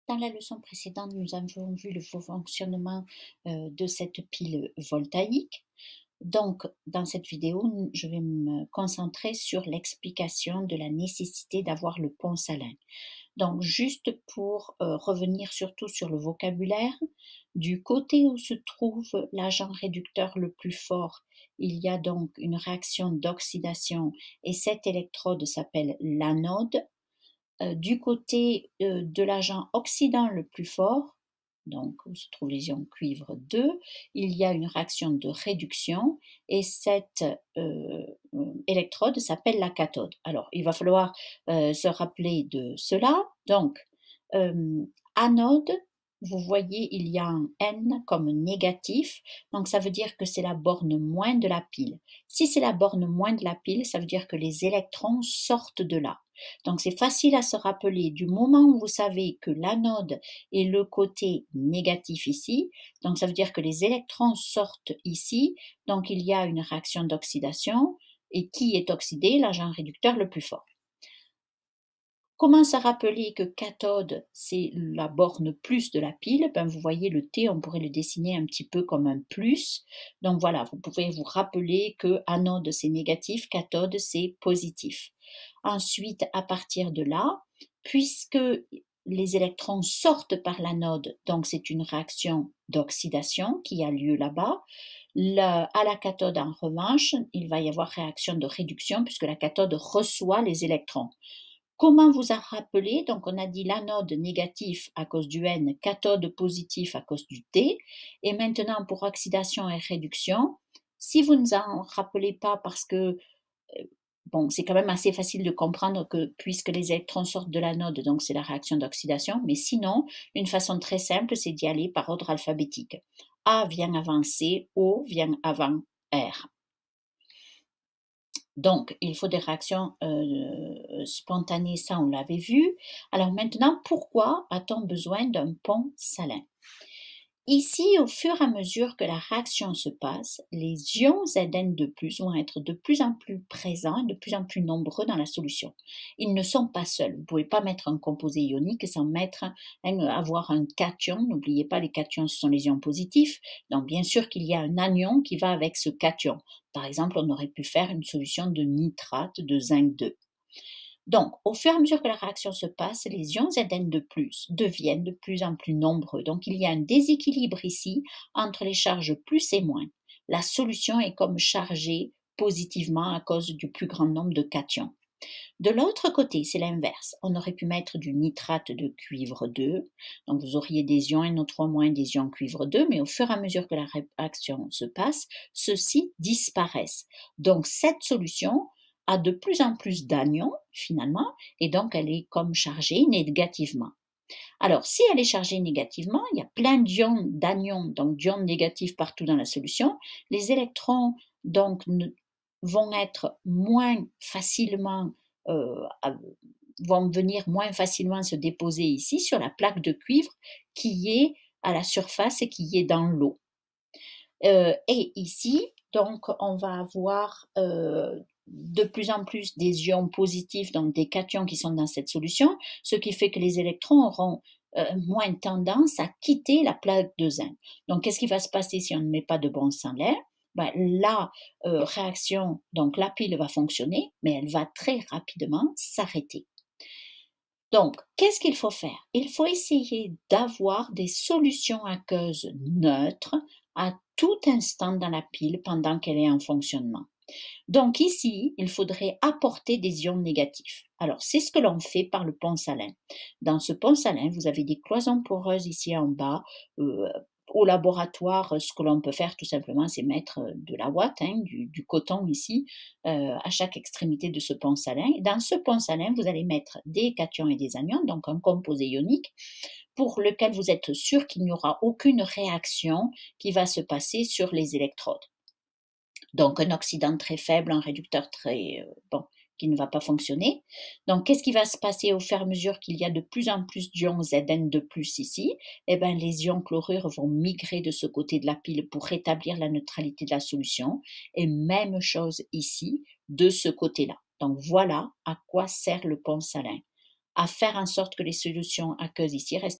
Dans la leçon précédente, nous avons vu le fonctionnement de cette pile voltaïque. Donc, dans cette vidéo, je vais me concentrer sur l'explication de la nécessité d'avoir le pont salin. Donc, juste pour revenir surtout sur le vocabulaire, du côté où se trouve l'agent réducteur le plus fort, il y a donc une réaction d'oxydation et cette électrode s'appelle l'anode. Du côté de l'agent oxydant le plus fort, donc où se trouve les ions cuivre 2, il y a une réaction de réduction et cette électrode s'appelle la cathode. Alors, il va falloir se rappeler de cela. Donc, anode, vous voyez, il y a un N comme négatif, donc ça veut dire que c'est la borne moins de la pile. Si c'est la borne moins de la pile, ça veut dire que les électrons sortent de là. Donc c'est facile à se rappeler du moment où vous savez que l'anode est le côté négatif ici, donc ça veut dire que les électrons sortent ici, donc il y a une réaction d'oxydation, et qui est oxydé? L'agent réducteur le plus fort. Comment se rappeler que cathode, c'est la borne plus de la pile? Ben, vous voyez le T, on pourrait le dessiner un petit peu comme un plus. Donc voilà, vous pouvez vous rappeler que anode, c'est négatif, cathode, c'est positif. Ensuite, à partir de là, puisque les électrons sortent par l'anode, donc c'est une réaction d'oxydation qui a lieu là-bas. À la cathode, en revanche, il va y avoir réaction de réduction puisque la cathode reçoit les électrons. Comment vous a rappelé? Donc, on a dit l'anode négatif à cause du N, cathode positif à cause du T. Et maintenant, pour oxydation et réduction, si vous ne vous en rappelez pas parce que, bon, c'est quand même assez facile de comprendre que puisque les électrons sortent de l'anode, donc c'est la réaction d'oxydation. Mais sinon, une façon très simple, c'est d'y aller par ordre alphabétique. A vient avant C, O vient avant R. Donc, il faut des réactions spontanées, ça on l'avait vu. Alors maintenant, pourquoi a-t-on besoin d'un pont salin? Ici, au fur et à mesure que la réaction se passe, les ions Zn2+, vont être de plus en plus présents, de plus en plus nombreux dans la solution. Ils ne sont pas seuls. Vous ne pouvez pas mettre un composé ionique sans avoir un cation. N'oubliez pas, les cations, ce sont les ions positifs. Donc, bien sûr qu'il y a un anion qui va avec ce cation. Par exemple, on aurait pu faire une solution de nitrate de zinc 2. Donc, au fur et à mesure que la réaction se passe, les ions Zn2+, deviennent de plus en plus nombreux. Donc, il y a un déséquilibre ici entre les charges plus et moins. La solution est comme chargée positivement à cause du plus grand nombre de cations. De l'autre côté, c'est l'inverse. On aurait pu mettre du nitrate de cuivre 2. Donc, vous auriez des ions NO3- des ions cuivre 2, mais au fur et à mesure que la réaction se passe, ceux-ci disparaissent. Donc, cette solution a de plus en plus d'anions, finalement, et donc elle est comme chargée négativement. Alors, si elle est chargée négativement, il y a plein d'anions, donc d'ions négatifs partout dans la solution. Les électrons, donc, vont être moins facilement, vont venir moins facilement se déposer ici sur la plaque de cuivre qui est à la surface et qui est dans l'eau. Et ici, donc, on va avoir de plus en plus des ions positifs, donc des cations qui sont dans cette solution, ce qui fait que les électrons auront moins tendance à quitter la plaque de zinc. Donc, qu'est-ce qui va se passer si on ne met pas de bond salin? Ben, la réaction, donc la pile va fonctionner, mais elle va très rapidement s'arrêter. Donc, qu'est-ce qu'il faut faire? Il faut essayer d'avoir des solutions aqueuses neutres à tout instant dans la pile pendant qu'elle est en fonctionnement. Donc ici, il faudrait apporter des ions négatifs. Alors, c'est ce que l'on fait par le pont salin. Dans ce pont salin, vous avez des cloisons poreuses ici en bas. Au laboratoire, ce que l'on peut faire tout simplement, c'est mettre de la ouate, du coton ici, à chaque extrémité de ce pont salin. Et dans ce pont salin, vous allez mettre des cations et des anions, donc un composé ionique, pour lequel vous êtes sûr qu'il n'y aura aucune réaction qui va se passer sur les électrodes. Donc un oxydant très faible, un réducteur très qui ne va pas fonctionner. Donc qu'est-ce qui va se passer au fur et à mesure qu'il y a de plus en plus d'ions Zn2+ ici? Eh bien, les ions chlorure vont migrer de ce côté de la pile pour rétablir la neutralité de la solution. Et même chose ici, de ce côté-là. Donc voilà à quoi sert le pont salin. À faire en sorte que les solutions aqueuses ici restent